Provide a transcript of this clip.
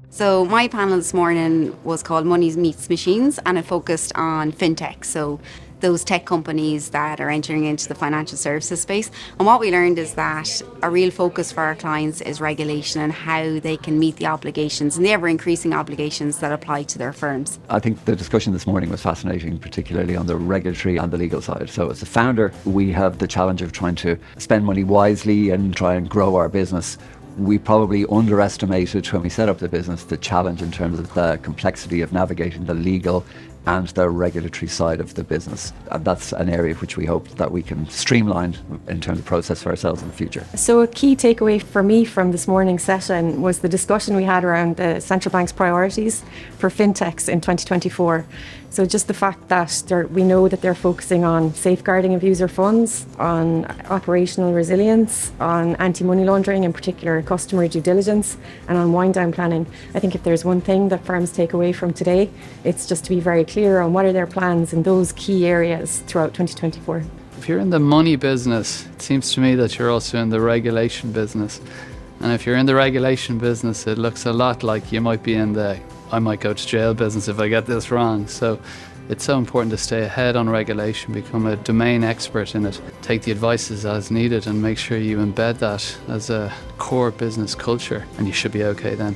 So my panel this morning was called Money Meets Machines, and it focused on Fintech. So those tech companies that are entering into the financial services space. And what we learned is that a real focus for our clients is regulation and how they can meet the obligations and the ever increasing obligations that apply to their firms. I think the discussion this morning was fascinating, particularly on the regulatory and the legal side. So as a founder, we have the challenge of trying to spend money wisely and try and grow our business. We probably underestimated when we set up the business the challenge in terms of the complexity of navigating the legal and the regulatory side of the business. And that's an area which we hope that we can streamline in terms of process for ourselves in the future. So a key takeaway for me from this morning's session was the discussion we had around the central bank's priorities for fintechs in 2024. So just the fact that we know that they're focusing on safeguarding of user funds, on operational resilience, on anti-money laundering, in particular customer due diligence, and on wind down planning. I think if there's one thing that firms take away from today, it's just to be very clear on what are their plans in those key areas throughout 2024. If you're in the money business, it seems to me that you're also in the regulation business. And if you're in the regulation business, it looks a lot like you might be in the I might go to jail business if I get this wrong. So it's so important to stay ahead on regulation, become a domain expert in it, take the advices as needed and make sure you embed that as a core business culture, and you should be okay then.